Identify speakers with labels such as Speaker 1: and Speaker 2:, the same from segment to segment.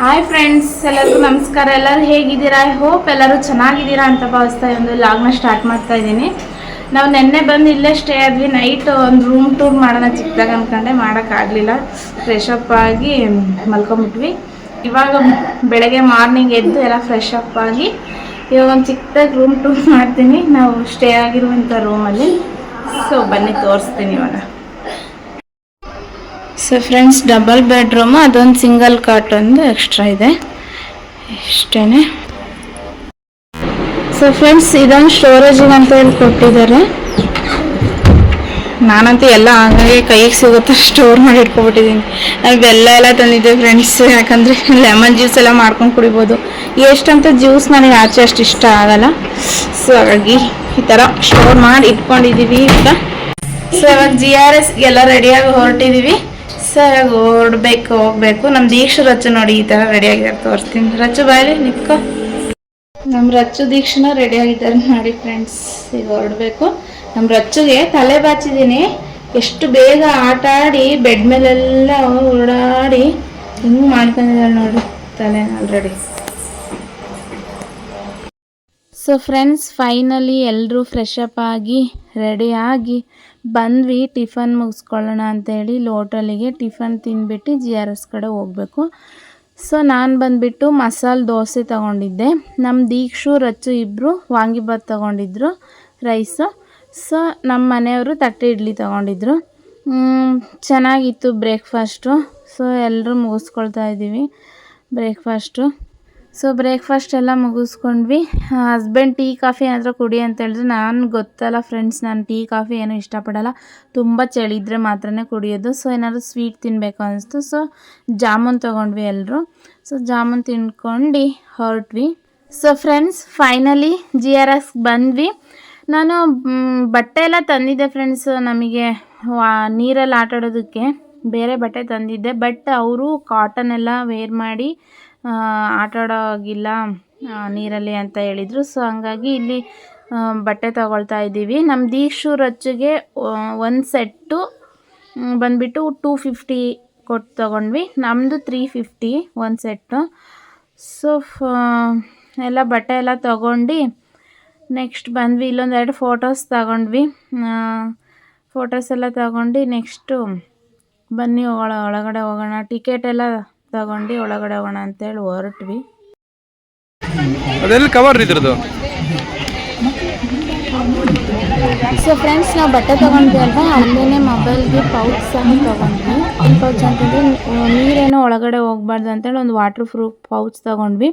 Speaker 1: Hi friends, ಎಲ್ಲರಿಗೂ ನಮಸ್ಕಾರ. ಎಲ್ಲರೂ ಹೇಗಿದ್ದೀರಾ? ಐ ಹೋಪ್ ಎಲ್ಲರೂ ಚೆನ್ನಾಗಿದ್ದೀರಾ ಅಂತ ಭಾವಿಸ್ತಾ ಒಂದು ಲಾಗ್ನ ಸ್ಟಾರ್ಟ್ ಮಾಡ್ತಾ ಇದ್ದೀನಿ. ನಾವು ನೆನ್ನೆ ಬಂದು ಇಲ್ಲೇ ಸ್ಟೇ ಆದ್ವಿ. ನೈಟ್ ಒಂದು ರೂಮ್ ಟೂರ್ ಮಾಡೋಣ ಚಿಕ್ಕದಾಗ ಅಂದ್ಕೊಂಡೆ, ಮಾಡೋಕ್ಕಾಗಲಿಲ್ಲ. ಫ್ರೆಶ್ ಅಪ್ ಆಗಿ ಮಲ್ಕೊಂಬಿಟ್ವಿ. ಇವಾಗ ಬೆಳಗ್ಗೆ ಮಾರ್ನಿಂಗ್ ಎದ್ದು ಎಲ್ಲ ಫ್ರೆಶ್ ಅಪ್ ಆಗಿ ಇವಾಗ ಒಂದು ಚಿಕ್ಕದಾಗಿ ರೂಮ್ ಟೂರ್ ಮಾಡ್ತೀನಿ, ನಾವು ಸ್ಟೇ ಆಗಿರುವಂಥ ರೂಮಲ್ಲಿ. ಸೊ ಬನ್ನಿ ತೋರಿಸ್ತೀನಿ ಇವಾಗ. ಸೊ ಫ್ರೆಂಡ್ಸ್, ಡಬಲ್ ಬೆಡ್ರೂಮು, ಅದೊಂದು ಸಿಂಗಲ್ ಕಾಟ್ ಒಂದು ಎಕ್ಸ್ಟ್ರಾ ಇದೆ, ಇಷ್ಟೇ. ಸೊ ಫ್ರೆಂಡ್ಸ್, ಇದೊಂದು ಸ್ಟೋರೇಜಿಗೆ ಅಂತ ಹೇಳಿ ಕೊಟ್ಟಿದ್ದಾರೆ. ನಾನಂತೂ ಎಲ್ಲ ಹಾಗಾಗಿ ಕೈಗೆ ಸಿಗುತ್ತಾ ಸ್ಟೋರ್ ಮಾಡಿ ಇಟ್ಕೊಬಿಟ್ಟಿದ್ದೀನಿ. ಅಲ್ಲಿ ಬೆಲ್ಲ ಎಲ್ಲ ತಂದಿದ್ದೆ ಫ್ರೆಂಡ್ಸ್, ಯಾಕಂದರೆ ಲೆಮನ್ ಜ್ಯೂಸ್ ಎಲ್ಲ ಮಾಡ್ಕೊಂಡು ಕುಡಿಬೋದು. ಎಷ್ಟಂತ ಜ್ಯೂಸ್ ನನಗೆ ಆಚೆ ಅಷ್ಟು ಇಷ್ಟ ಆಗಲ್ಲ. ಸೊ ಹಾಗಾಗಿ ಈ ಥರ ಸ್ಟೋರ್ ಮಾಡಿ ಇಟ್ಕೊಂಡಿದ್ದೀವಿ ಈಗ. ಸೊ ಇವಾಗ GRS ಎಲ್ಲ ರೆಡಿಯಾಗಿ ಹೊರಟಿದ್ದೀವಿ. ಸೊ ಇವಾಗ ಹೋಗಬೇಕು. ನಮ್ಮ ದೀಕ್ಷು ರಚ್ಚು ನೋಡಿ ಈ ಥರ ರೆಡಿಯಾಗಿದ್ದಾರೆ, ತೋರಿಸ್ತೀನಿ. ರಚ್ಚು ಬಾಯಲ್ಲಿ ನಿತ್ಕೊ. ನಮ್ಮ ರಚ್ಚು ದೀಕ್ಷನ ರೆಡಿಯಾಗಿದ್ದಾರೆ ನೋಡಿ ಫ್ರೆಂಡ್ಸ್. ಈಗ ಹೊರಡಬೇಕು. ನಮ್ಮ ರಚ್ಚುಗೆ ತಲೆ ಬಾಚಿದ್ದೀನಿ. ಎಷ್ಟು ಬೇಗ ಆಟ ಆಡಿ ಬೆಡ್ ಮೇಲೆಲ್ಲ ಓಡಾಡಿ ಹಿಂಗೆ ಮಾಡ್ಕೊಂಡಿದ್ದಾಳೆ ನೋಡಿ ತಲೆ ಆಲ್ರೆಡಿ. ಸೊ ಫ್ರೆಂಡ್ಸ್, ಫೈನಲಿ ಎಲ್ಲರೂ ಫ್ರೆಶ್ ಅಪ್ ಆಗಿ ರೆಡಿಯಾಗಿ ಬಂದ್ವಿ. ಟಿಫನ್ ಮುಗಿಸ್ಕೊಳ್ಳೋಣ ಅಂತೇಳಿ ಹೋಟೆಲಿಗೆ ಟಿಫನ್ ತಿಂದ್ಬಿಟ್ಟು GRS ಕಡೆ ಹೋಗಬೇಕು. ಸೊ ನಾನು ಬಂದುಬಿಟ್ಟು ಮಸಾಲೆ ದೋಸೆ ತೊಗೊಂಡಿದ್ದೆ. ನಮ್ಮ ದೀಕ್ಷು ರಚ್ಚು ಇಬ್ಬರು ವಾಂಗಿಬಾತ್ ತೊಗೊಂಡಿದ್ರು, ರೈಸು. ಸೊ ನಮ್ಮ ಮನೆಯವರು ತಟ್ಟೆ ಇಡ್ಲಿ ತೊಗೊಂಡಿದ್ರು. ಚೆನ್ನಾಗಿತ್ತು ಬ್ರೇಕ್ಫಾಸ್ಟು. ಸೊ ಎಲ್ಲರೂ ಮುಗಿಸ್ಕೊಳ್ತಾ ಇದ್ದೀವಿ ಬ್ರೇಕ್ಫಾಸ್ಟು. ಸೊ ಬ್ರೇಕ್ಫಾಸ್ಟ್ ಎಲ್ಲ ಮುಗಿಸ್ಕೊಂಡ್ವಿ. ಹಸ್ಬೆಂಡ್ ಟೀ ಕಾಫಿ ಏನಾದರೂ ಕುಡಿ ಅಂತ ಹೇಳಿದ್ರೆ, ನಾನು ಗೊತ್ತಲ್ಲ ಫ್ರೆಂಡ್ಸ್, ನಾನು ಟೀ ಕಾಫಿ ಏನೂ ಇಷ್ಟಪಡಲ್ಲ. ತುಂಬ ಚಳಿ ಇದ್ದರೆ ಮಾತ್ರನೇ ಕುಡಿಯೋದು. ಸೊ ಏನಾದರೂ ಸ್ವೀಟ್ ತಿನ್ನಬೇಕು ಅನಿಸ್ತು. ಸೊ ಜಾಮೂನ್ ತೊಗೊಂಡ್ವಿ ಎಲ್ಲರೂ. ಸೊ ಜಾಮೂನ್ ತಿನ್ಕೊಂಡು ಹೊರಟ್ವಿ. ಸೊ ಫ್ರೆಂಡ್ಸ್, ಫೈನಲಿ GRS ಬಂದ್ವಿ. ನಾನು ಬಟ್ಟೆ ಎಲ್ಲ ತಂದಿದ್ದೆ ಫ್ರೆಂಡ್ಸ್, ನಮಗೆ ನೀರಲ್ಲಿ ಆಟಾಡೋದಕ್ಕೆ ಬೇರೆ ಬಟ್ಟೆ ತಂದಿದ್ದೆ. ಬಟ್ ಅವರು ಕಾಟನ್ ಎಲ್ಲ ವೇರ್ ಮಾಡಿ ಆಟಾಡೋಗಿಲ್ಲ ನೀರಲ್ಲಿ ಅಂತ ಹೇಳಿದರು. ಸೊ ಹಂಗಾಗಿ ಇಲ್ಲಿ ಬಟ್ಟೆ ತಗೊಳ್ತಾ ಇದ್ದೀವಿ. ನಮ್ಮ ದೀಕ್ಷು ರಚ್ಚಿಗೆ ಒಂದು ಸೆಟ್ಟು ಬಂದುಬಿಟ್ಟು 250 ಕೊಟ್ಟು ತೊಗೊಂಡ್ವಿ. ನಮ್ಮದು 350 ಒಂದು ಸೆಟ್ಟು. ಸೊ ಎಲ್ಲ ಬಟ್ಟೆ ಎಲ್ಲ ತೊಗೊಂಡು ನೆಕ್ಸ್ಟ್ ಬಂದ್ವಿ. ಇಲ್ಲೊಂದೆರಡು ಫೋಟೋಸ್ ತಗೊಂಡ್ವಿ. ಫೋಟೋಸ್ ಎಲ್ಲ ತಗೊಂಡು ನೆಕ್ಸ್ಟು ಬನ್ನಿ ಒಳಗಡೆ ಹೋಗೋಣ, ಟಿಕೆಟ್ ಎಲ್ಲ ತಗೊಂಡು ಒಳಗಡೆ ಹೋಗೋಣ ಅಂತೇಳಿ ಹೊರಟ್ವಿ.
Speaker 2: ಅದೆಲ್ಲ ಕವರ್ ಇದ್ರದ್ದು.
Speaker 1: ಸೊ ಫ್ರೆಂಡ್ಸ್, ನಾವು ಬಟ್ಟೆ ತೊಗೊಂಡ್ವಿ ಅಲ್ವಾ, ಅಲ್ಲೇ ಮೊಬೈಲ್ಗೆ ಪೌಚ್ ಸಹ ತೊಗೊಂಡ್ವಿ. ಒಂದು ಪೌಚ್ ಅಂತಂದರೆ ನೀರೇನೋ ಒಳಗಡೆ ಹೋಗ್ಬಾರ್ದು ಅಂತೇಳಿ ಒಂದು ವಾಟರ್ ಪ್ರೂಫ್ ಪೌಚ್ ತೊಗೊಂಡ್ವಿ.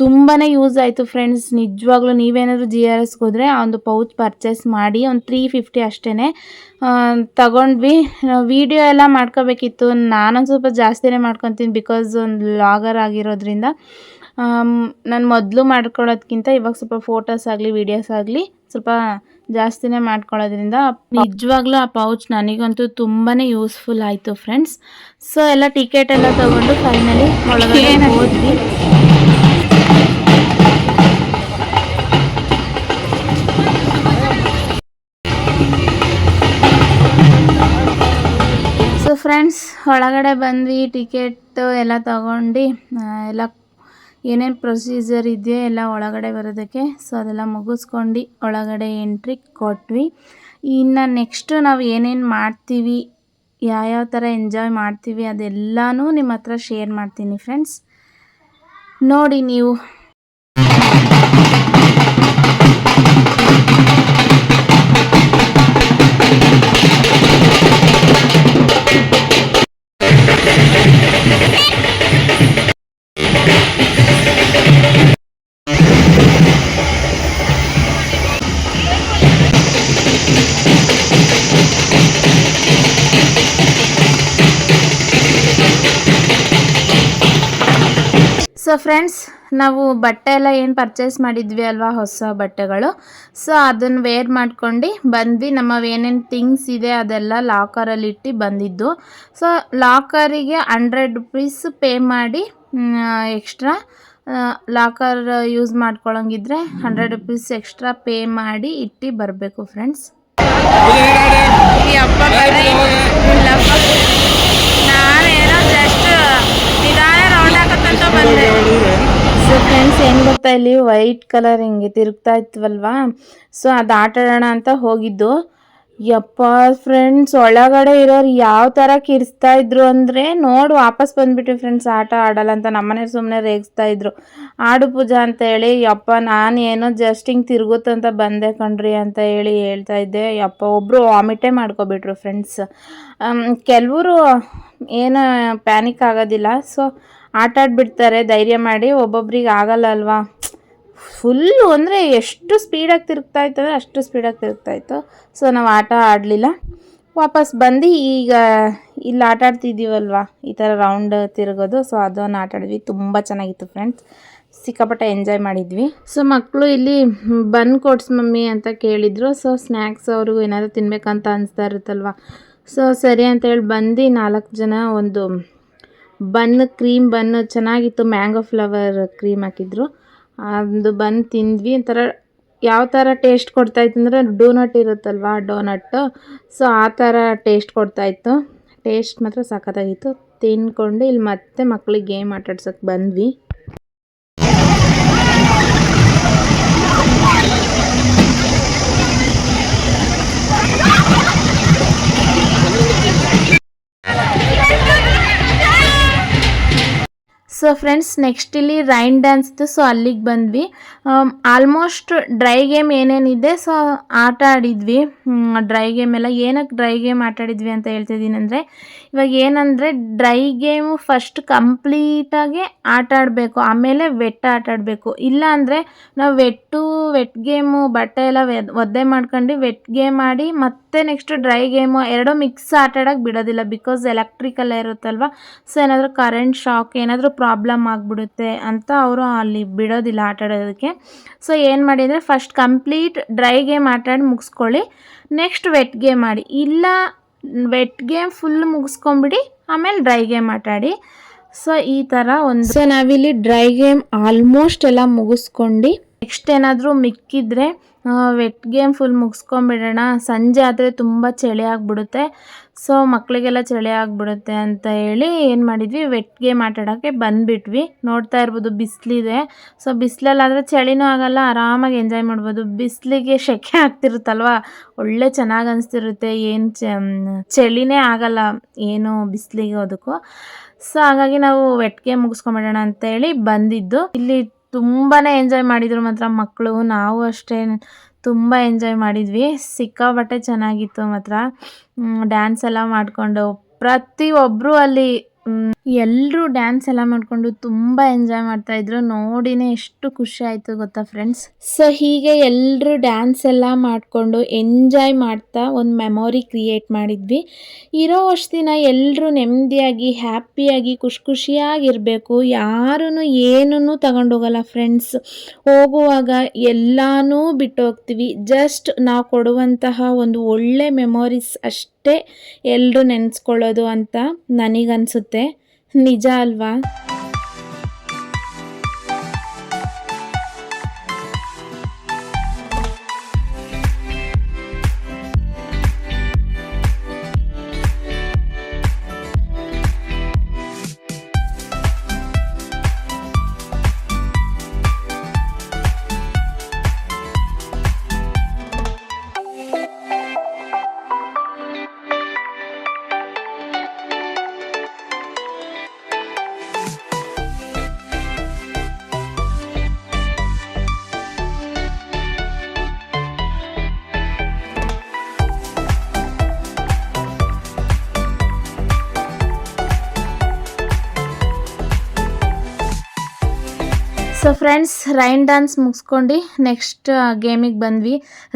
Speaker 1: ತುಂಬಾ ಯೂಸ್ ಆಯಿತು ಫ್ರೆಂಡ್ಸ್. ನಿಜವಾಗ್ಲೂ ನೀವೇನಾದರೂ GRSಗೆ ಹೋದರೆ ಆ ಒಂದು ಪೌಚ್ ಪರ್ಚೇಸ್ ಮಾಡಿ. ಒಂದು 350 ಅಷ್ಟೇ ತಗೊಂಡ್ವಿ. ವೀಡಿಯೋ ಎಲ್ಲ ಮಾಡ್ಕೋಬೇಕಿತ್ತು. ನಾನೊಂದು ಸ್ವಲ್ಪ ಜಾಸ್ತಿನೇ ಮಾಡ್ಕೊತೀನಿ, ಬಿಕಾಸ್ ಒಂದು ವ್ಲಾಗರ್ ಆಗಿರೋದ್ರಿಂದ. ನಾನು ಮೊದಲು ಮಾಡ್ಕೊಳ್ಳೋದ್ಕಿಂತ ಇವಾಗ ಸ್ವಲ್ಪ ಫೋಟೋಸ್ ಆಗಲಿ ವೀಡಿಯೋಸ್ ಆಗಲಿ ಸ್ವಲ್ಪ ಜಾಸ್ತಿನೇ ಮಾಡ್ಕೊಳ್ಳೋದ್ರಿಂದ ನಿಜವಾಗ್ಲೂ ಆ ಪೌಚ್ ನನಗಂತೂ ತುಂಬಾ ಯೂಸ್ಫುಲ್ ಆಯಿತು ಫ್ರೆಂಡ್ಸ್. ಸೊ ಎಲ್ಲ ಟಿಕೆಟ್ ಎಲ್ಲ ತೊಗೊಂಡು ಫೈನಲಿ ಒಳಗಡೆ ಹೋದ್ವಿ. ಸೊ ಫ್ರೆಂಡ್ಸ್, ಒಳಗಡೆ ಬಂದ್ವಿ. ಟಿಕೆಟ್ ಎಲ್ಲ ತಗೊಂಡು ಎಲ್ಲ ಏನೇನು ಪ್ರೊಸೀಜರ್ ಇದೆಯೋ ಎಲ್ಲ ಒಳಗಡೆ ಬರೋದಕ್ಕೆ, ಸೊ ಅದೆಲ್ಲ ಮುಗಿಸ್ಕೊಂಡು ಒಳಗಡೆ ಎಂಟ್ರಿ ಕೊಟ್ವಿ. ಇನ್ನು ನೆಕ್ಸ್ಟು ನಾವು ಏನೇನು ಮಾಡ್ತೀವಿ, ಯಾವ್ಯಾವ ಥರ ಎಂಜಾಯ್ ಮಾಡ್ತೀವಿ ಅದೆಲ್ಲನೂ ನಿಮ್ಮ ಹತ್ರ ಶೇರ್ ಮಾಡ್ತೀನಿ ಫ್ರೆಂಡ್ಸ್, ನೋಡಿ ನೀವು. ಸೊ ಫ್ರೆಂಡ್ಸ್, ನಾವು ಬಟ್ಟೆ ಎಲ್ಲ ಏನು ಪರ್ಚೇಸ್ ಮಾಡಿದ್ವಿ ಅಲ್ವಾ, ಹೊಸ ಬಟ್ಟೆಗಳು. ಸೊ ಅದನ್ನು ವೇರ್ ಮಾಡ್ಕೊಂಡು ಬಂದ್ವಿ. ನಮ್ಮವೇನೇನು ಥಿಂಗ್ಸ್ ಇದೆ ಅದೆಲ್ಲ ಲಾಕರಲ್ಲಿ ಇಟ್ಟು ಬಂದಿದ್ದು. ಸೊ ಲಾಕರಿಗೆ 100 ರೂಪೀಸ್ ಪೇ ಮಾಡಿ ಎಕ್ಸ್ಟ್ರಾ ಲಾಕರ್ ಯೂಸ್ ಮಾಡ್ಕೊಳ್ಳೋಂಗಿದ್ರೆ 100 ರೂಪೀಸ್ ಎಕ್ಸ್ಟ್ರಾ ಪೇ ಮಾಡಿ ಇಟ್ಟು ಬರಬೇಕು ಫ್ರೆಂಡ್ಸ್. ನಾನೇನೋ ಜಸ್ಟ್ ನಿಧಾನ ರೌಂಡ್ ಹಾಕತ್ತಂತ ಬಂದೆ. ಫ್ರೆಂಡ್ಸ್ ಏನು ಗೊತ್ತಾ, ಇಲ್ಲಿ ವೈಟ್ ಕಲರ್ ಹಿಂಗೆ ತಿರುಗ್ತಾ ಇತ್ವಲ್ವಾ, ಸೊ ಅದು ಆಟ ಆಡೋಣ ಅಂತ ಹೋಗಿದ್ದು. ಯಪ್ಪ ಫ್ರೆಂಡ್ಸ್, ಒಳಗಡೆ ಇರೋರು ಯಾವ ಥರ ಕಿರಿಸ್ತಾ ಇದ್ರು ಅಂದರೆ ನೋಡಿ ವಾಪಸ್ ಬಂದ್ಬಿಟ್ವಿ ಫ್ರೆಂಡ್ಸ್. ಆಟ ಆಡಲ್ಲ ಅಂತ ನಮ್ಮನೆಯವ್ರು ಸುಮ್ಮನೆ ರೇಗಿಸ್ತಾ ಇದ್ರು. ಆಡು ಪೂಜಾ ಅಂತ ಹೇಳಿ, ಯಪ್ಪ ನಾನು ಏನೋ ಜಸ್ಟ್ ಹಿಂಗೆ ತಿರುಗುತ್ತಂತ ಬಂದೆ ಕಣ್ರಿ ಅಂತ ಹೇಳಿ ಹೇಳ್ತಾ ಇದ್ದೆ. ಯಪ್ಪ ಒಬ್ಬರು ವಾಮಿಟೇ ಮಾಡ್ಕೊಬಿಟ್ರು ಫ್ರೆಂಡ್ಸ್. ಕೆಲವರು ಏನು ಪ್ಯಾನಿಕ್ ಆಗೋದಿಲ್ಲ, ಸೊ ಆಟ ಆಡ್ಬಿಡ್ತಾರೆ ಧೈರ್ಯ ಮಾಡಿ. ಒಬ್ಬೊಬ್ರಿಗೆ ಆಗಲ್ಲ ಅಲ್ವಾ. ಫುಲ್ಲು ಅಂದರೆ ಎಷ್ಟು ಸ್ಪೀಡಾಗಿ ತಿರುಗ್ತಾ ಇತ್ತು ಅಂದರೆ ಅಷ್ಟು ಸ್ಪೀಡಾಗಿ ತಿರುಗ್ತಾ ಇತ್ತು. ಸೊ ನಾವು ಆಟ ಆಡಲಿಲ್ಲ, ವಾಪಸ್ ಬಂದು ಈಗ ಇಲ್ಲಿ ಆಟ ಆಡ್ತಿದ್ದೀವಲ್ವ, ಈ ಥರ ರೌಂಡ್ ತಿರುಗೋದು. ಸೊ ಅದನ್ನು ಆಟ ಆಡಿದ್ವಿ, ತುಂಬ ಚೆನ್ನಾಗಿತ್ತು ಫ್ರೆಂಡ್ಸ್. ಸಿಕ್ಕಾಪಟ್ಟೆ ಎಂಜಾಯ್ ಮಾಡಿದ್ವಿ. ಸೊ ಮಕ್ಕಳು ಇಲ್ಲಿ ಬನ್ ಕೊಡ್ಸ್ ಮಮ್ಮಿ ಅಂತ ಕೇಳಿದರು. ಸೊ ಸ್ನ್ಯಾಕ್ಸ್ ಅವ್ರಿಗೂ ಏನಾದರೂ ತಿನ್ಬೇಕಂತ ಅನಿಸ್ತಾ ಇರುತ್ತಲ್ವ. ಸೊ ಸರಿ ಅಂತೇಳಿ ಬಂದು 4 ಜನ ಒಂದು ಬನ್, ಕ್ರೀಮ್ ಬನ್ ಚೆನ್ನಾಗಿತ್ತು, ಮ್ಯಾಂಗೋ ಫ್ಲೇವರ್ ಕ್ರೀಮ್ ಹಾಕಿದ್ರು. ಅದು ಬಂದು ತಿಂದ್ವಿ. ಒಂಥರ ಯಾವ ಥರ ಟೇಸ್ಟ್ ಕೊಡ್ತಾಯಿತ್ತು ಅಂದರೆ ಡೋನಟ್ ಇರುತ್ತಲ್ವ, ಡೋನಟ್ಟು. ಸೊ ಆ ಥರ ಟೇಸ್ಟ್ ಕೊಡ್ತಾಯಿತ್ತು. ಟೇಸ್ಟ್ ಮಾತ್ರ ಸಖತ್ತಾಗಿತ್ತು. ತಿನ್ಕೊಂಡು ಇಲ್ಲಿ ಮತ್ತೆ ಮಕ್ಳಿಗೆ ಗೇಮ್ ಆಟಾಡ್ಸೋಕ್ಕೆ ಬಂದ್ವಿ. ಸೊ ಫ್ರೆಂಡ್ಸ್, ನೆಕ್ಸ್ಟ್ ಇಲ್ಲಿ ರೈನ್ ಡ್ಯಾನ್ಸ್ದು. ಸೊ ಅಲ್ಲಿಗೆ ಬಂದ್ವಿ. ಆಲ್ಮೋಸ್ಟ್ ಡ್ರೈ ಗೇಮ್ ಏನೇನಿದೆ ಸೊ ಆಟ ಆಡಿದ್ವಿ. ಡ್ರೈ ಗೇಮ್ ಎಲ್ಲ ಏನಕ್ಕೆ ಡ್ರೈ ಗೇಮ್ ಆಟ ಆಡಿದ್ವಿ ಅಂತ ಹೇಳ್ತಿದ್ದೀನಿ ಅಂದರೆ, ಇವಾಗ ಏನಂದರೆ ಡ್ರೈ ಗೇಮು ಫಸ್ಟ್ ಕಂಪ್ಲೀಟಾಗಿ ಆಟ ಆಡಬೇಕು, ಆಮೇಲೆ ವೆಟ್ ಆಟ ಆಡಬೇಕು. ಇಲ್ಲ ಅಂದರೆ ನಾವು ವೆಟ್ ಗೇಮು ಬಟ್ಟೆ ಎಲ್ಲ ಒದ್ದೆ ಮಾಡ್ಕೊಂಡು ವೆಟ್ ಗೇಮ್ ಆಡಿ ಮತ್ತೆ ನೆಕ್ಸ್ಟ್ ಡ್ರೈ ಗೇಮು ಎರಡೂ ಮಿಕ್ಸ್ ಆಟ ಆಡೋಕ್ಕೆ ಬಿಡೋದಿಲ್ಲ. ಬಿಕಾಸ್ ಎಲೆಕ್ಟ್ರಿಕಲ್ಲ ಇರುತ್ತಲ್ವ. ಸೊ ಏನಾದರೂ ಕರೆಂಟ್ ಶಾಕ್ ಏನಾದರೂ ಪ್ರಾಬ್ಲಮ್ ಆಗಿಬಿಡುತ್ತೆ ಅಂತ ಅವರು ಅಲ್ಲಿ ಬಿಡೋದಿಲ್ಲ ಆಟ ಆಡೋದಕ್ಕೆ. ಸೊ ಏನು ಮಾಡಿದರೆ ಫಸ್ಟ್ ಕಂಪ್ಲೀಟ್ ಡ್ರೈ ಗೇಮ್ ಆಟ ಆಡಿ ಮುಗಿಸ್ಕೊಳ್ಳಿ, ನೆಕ್ಸ್ಟ್ ವೆಟ್ ಗೇಮ್ ಆಡಿ. ಇಲ್ಲ ವೆಟ್ ಗೇಮ್ ಫುಲ್ ಮುಗಿಸ್ಕೊಂಬಿಡಿ, ಆಮೇಲೆ ಡ್ರೈ ಗೇಮ್ ಆಟ ಆಡಿ. ಸೊ ಈ ಥರ ಒಂದು. ಸೊ ನಾವಿಲ್ಲಿ ಡ್ರೈ ಗೇಮ್ ಆಲ್ಮೋಸ್ಟ್ ಎಲ್ಲ ಮುಗಿಸ್ಕೊಂಡು ನೆಕ್ಸ್ಟ್ ಏನಾದರೂ ಮಿಕ್ಕಿದ್ರೆ ವೆಟ್ ಗೇಮ್ ಫುಲ್ ಮುಗಿಸ್ಕೊಂಬಿಡೋಣ. ಸಂಜೆ ಆದರೆ ತುಂಬ ಚಳಿ ಆಗಿಬಿಡುತ್ತೆ, ಸೊ ಮಕ್ಕಳಿಗೆಲ್ಲ ಚಳಿ ಆಗಿಬಿಡುತ್ತೆ ಅಂತ ಹೇಳಿ ಏನು ಮಾಡಿದ್ವಿ, ವೆಟ್ ಗೇಮ್ ಆಟ ಆಡೋಕ್ಕೆ ಬಂದುಬಿಟ್ವಿ. ನೋಡ್ತಾ ಇರ್ಬೋದು ಬಿಸಿಲಿದೆ. ಸೊ ಬಿಸಿಲಲ್ಲಾದರೆ ಚಳಿನೂ ಆಗೋಲ್ಲ, ಆರಾಮಾಗಿ ಎಂಜಾಯ್ ಮಾಡ್ಬೋದು. ಬಿಸಿಲಿಗೆ ಸೆಕೆ ಆಗ್ತಿರುತ್ತಲ್ವ, ಒಳ್ಳೆ ಚೆನ್ನಾಗಿ ಅನಿಸ್ತಿರುತ್ತೆ. ಏನು ಚಳಿನೇ ಆಗಲ್ಲ ಏನು ಬಿಸಿಲಿಗೆ ಅದಕ್ಕೂ. ಸೊ ಹಾಗಾಗಿ ನಾವು ವೆಟ್ ಗೇಮ್ ಮುಗಿಸ್ಕೊಂಬಿಡೋಣ ಅಂತೇಳಿ ಬಂದಿದ್ದು. ಇಲ್ಲಿ ತುಂಬಾ ಎಂಜಾಯ್ ಮಾಡಿದರು ಮಾತ್ರ ಮಕ್ಕಳು, ನಾವು ಅಷ್ಟೇ ತುಂಬ ಎಂಜಾಯ್ ಮಾಡಿದ್ವಿ. ಸಿಕ್ಕಾಪಟ್ಟೆ ಚೆನ್ನಾಗಿತ್ತು ಮಾತ್ರ. ಡ್ಯಾನ್ಸ್ ಎಲ್ಲ ಮಾಡಿಕೊಂಡು ಪ್ರತಿಯೊಬ್ಬರು ಅಲ್ಲಿ ಎಲ್ಲರೂ ಡ್ಯಾನ್ಸ್ ಎಲ್ಲ ಮಾಡಿಕೊಂಡು ತುಂಬ ಎಂಜಾಯ್ ಮಾಡ್ತಾಯಿದ್ರು. ನೋಡಿನೇ ಎಷ್ಟು ಖುಷಿ ಆಯಿತು ಗೊತ್ತಾ ಫ್ರೆಂಡ್ಸ್. ಸೊ ಹೀಗೆ ಎಲ್ಲರೂ ಡ್ಯಾನ್ಸ್ ಎಲ್ಲ ಮಾಡಿಕೊಂಡು ಎಂಜಾಯ್ ಮಾಡ್ತಾ ಒಂದು ಮೆಮೊರಿ ಕ್ರಿಯೇಟ್ ಮಾಡಿದ್ವಿ. ಇರೋ ಅಷ್ಟು ದಿನ ಎಲ್ಲರೂ ನೆಮ್ಮದಿಯಾಗಿ ಹ್ಯಾಪಿಯಾಗಿ ಖುಷಿಯಾಗಿರಬೇಕು. ಯಾರೂ ಏನೂ ತಗೊಂಡೋಗಲ್ಲ ಫ್ರೆಂಡ್ಸ್. ಹೋಗುವಾಗ ಎಲ್ಲನೂ ಬಿಟ್ಟು ಹೋಗ್ತೀವಿ. ಜಸ್ಟ್ ನಾವು ಕೊಡುವಂತಹ ಒಂದು ಒಳ್ಳೆ ಮೆಮೊರೀಸ್ ಅಷ್ಟೇ ಎಲ್ಲರೂ ನೆನೆಸ್ಕೊಳ್ಳೋದು ಅಂತ ನನಗನ್ಸುತ್ತೆ. ನಿಜ ಅಲ್ವಾ? ಸೊ ಫ್ರೆಂಡ್ಸ್, ರೈನ್ ಡ್ಯಾನ್ಸ್ ಮುಗಿಸ್ಕೊಂಡು ನೆಕ್ಸ್ಟ್ ಗೇಮಿಗೆ ಬಂದ್ವಿ.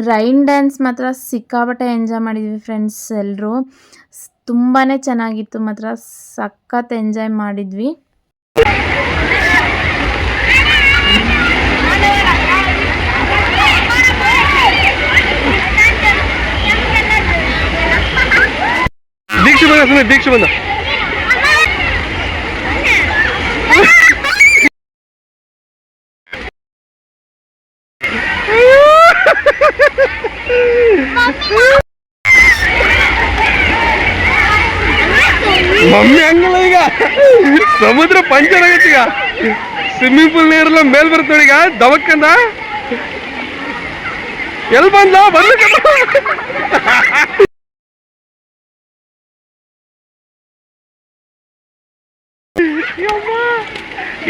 Speaker 1: ರೈನ್ ಡ್ಯಾನ್ಸ್ ಮಾತ್ರ ಸಿಕ್ಕಾಪಟ್ಟೆ ಎಂಜಾಯ್ ಮಾಡಿದ್ವಿ ಫ್ರೆಂಡ್ಸ್. ಎಲ್ಲರೂ ತುಂಬಾ ಚೆನ್ನಾಗಿತ್ತು ಮಾತ್ರ, ಸಖತ್ ಎಂಜಾಯ್ ಮಾಡಿದ್ವಿ.
Speaker 2: ದೀಕ್ಷೆ ಬಂದ ಮಮ್ಮಿ ಹಂಗಲ್ಲ, ಈಗ ಸಮುದ್ರ ಪಂಚರ್ ಆಗೈತಿ ಈಗ. ಸ್ವಿಮ್ಮಿಂಗ್ ಪೂಲ್ ನೀರೆಲ್ಲ ಮೇಲ್ ಬರ್ತದೆ ಈಗ ದವಕ್ಕಂದ. ಎಲ್ಲಿ ಬಂದ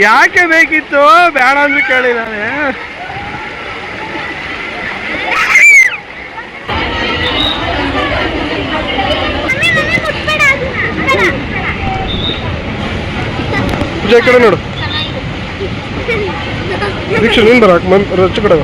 Speaker 2: ಯಾಕೆ ಬೇಕಿತ್ತು ಬೇಡ ಅಂದ್ರೆ ಕೇಳಿ ನಾನೇ. ಪೂಜಾ ಕಡೆ ನೋಡು ದೀಕ್ಷೆ ನೀನ್ ಬರಕ್ ರಚ್ಚ ಕಡೆ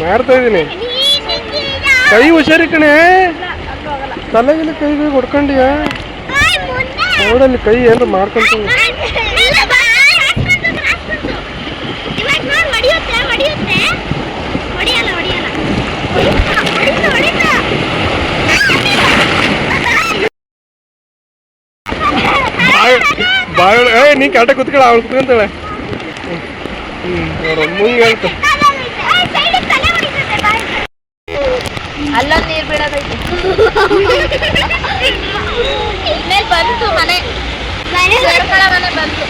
Speaker 2: ಮಾಡ್ತಾ ಇದೀನಿ. ಕೈ ಹುಷಾರಿ ಕಣೆ, ತಲೆಗಿಲ್ಲ ಕೈಗೆ ಹೊಡ್ಕೊಂಡಿಯ ನೋಡಲ್ಲಿ ಕೈ ಏನಾರ ಮಾಡ್ಕೊಂತ. ಬಾಯ್ ನೀ ಕಾಟ ಕುತ್ಕೊಳ್ಳ ಅವಳು ಕುತ್ಕೊಂತಾಳೆ. ಮುಂಗೆ ಹೇಳ್ತ
Speaker 1: ಅಲ್ಲ ನೀರ್ ಬಿಡೋದೈತೆ ಬಂತು ಮನೆ ಮನೆ ಬಂತು.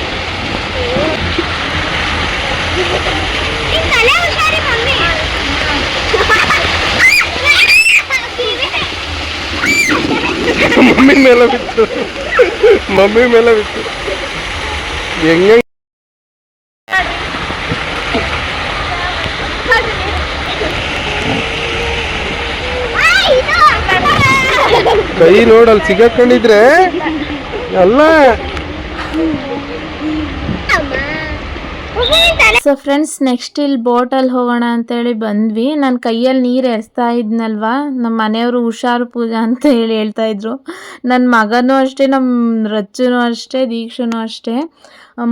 Speaker 2: ಮಮ್ಮಿ ಮೇಲೆ ಬಿತ್ತು, ಮಮ್ಮಿ ಮೇಲೆ ಬಿತ್ತು. ಹೆಂಗ ಕೈ ನೋಡಲ್ಲಿ ಸಿಗಾಕೊಂಡಿದ್ರೆ ಅಲ್ಲ.
Speaker 1: ಸೊ ಫ್ರೆಂಡ್ಸ್, ನೆಕ್ಸ್ಟ್ ಇಲ್ಲಿ ಬೋಟಲ್ಲಿ ಹೋಗೋಣ ಅಂತೇಳಿ ಬಂದ್ವಿ. ನನ್ನ ಕೈಯಲ್ಲಿ ನೀರು ಎರೆಸ್ತಾ ಇದ್ನಲ್ವಾ, ನಮ್ಮ ಮನೆಯವರು ಹುಷಾರು ಪೂಜಾ ಅಂತ ಹೇಳ್ತಾ ಇದ್ರು. ನನ್ನ ಮಗನೂ ಅಷ್ಟೇ, ನಮ್ಮ ರಚ್ಚುನೂ ಅಷ್ಟೇ, ದೀಕ್ಷನೂ ಅಷ್ಟೇ.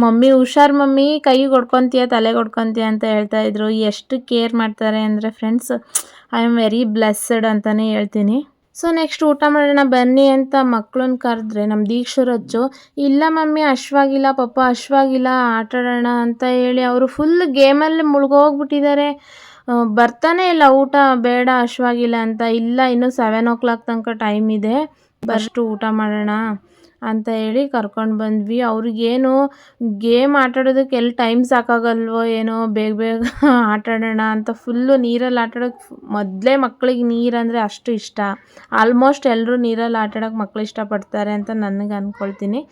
Speaker 1: ಮಮ್ಮಿ ಹುಷಾರು ಮಮ್ಮಿ, ಕೈಗೆ ಹೊಡ್ಕೊತೀಯ, ತಲೆಗೆ ಹೊಡ್ಕೊತೀಯ ಅಂತ ಹೇಳ್ತಾ ಇದ್ರು. ಎಷ್ಟು ಕೇರ್ ಮಾಡ್ತಾರೆ ಅಂದರೆ friends, I am very blessed ಅಂತಲೇ ಹೇಳ್ತೀನಿ. ಸೊ ನೆಕ್ಸ್ಟ್ ಊಟ ಮಾಡೋಣ ಬನ್ನಿ ಅಂತ ಮಕ್ಳನ್ನ ಕರೆದ್ರೆ ನಮ್ಮ ದೀಕ್ಷರಚ್ಚು, ಇಲ್ಲ ಮಮ್ಮಿ ಹಶ್ವಾಗಿಲ್ಲ, ಪಾಪ ಹಶ್ವಾಗಿಲ್ಲ, ಆಟಾಡೋಣ ಅಂತ ಹೇಳಿ ಅವರು ಫುಲ್ ಗೇಮಲ್ಲಿ ಮುಳುಗೋಗ್ಬಿಟ್ಟಿದ್ದಾರೆ. ಬರ್ತಾನೆ ಇಲ್ಲ ಊಟ ಬೇಡ ಹಶ್ವಾಗಿಲ್ಲ ಅಂತ. ಇಲ್ಲ ಇನ್ನೂ 7 o'clock ತನಕ ಟೈಮ್ ಇದೆ, ಬಷ್ಟು ಊಟ ಮಾಡೋಣ ಅಂತ ಹೇಳಿ ಕರ್ಕೊಂಡು ಬಂದ್ವಿ. ಅವ್ರಿಗೇನು ಗೇಮ್ ಆಟಾಡೋದಕ್ಕೆ ಎಲ್ಲಿ ಟೈಮ್ ಸಾಕಾಗಲ್ವೋ ಏನೋ, ಬೇಗ ಬೇಗ ಆಟಾಡೋಣ ಅಂತ ಫುಲ್ಲು ನೀರಲ್ಲಿ ಆಟಾಡೋಕ್ಕೆ. ಮೊದಲೇ ಮಕ್ಳಿಗೆ ನೀರು ಅಂದರೆ ಅಷ್ಟು ಇಷ್ಟ. ಆಲ್ಮೋಸ್ಟ್ ಎಲ್ಲರೂ ನೀರಲ್ಲಿ ಆಟಾಡೋಕ್ಕೆ ಮಕ್ಳು ಇಷ್ಟಪಡ್ತಾರೆ ಅಂತ ನನಗೆ ಅಂದ್ಕೊಳ್ತೀನಿ.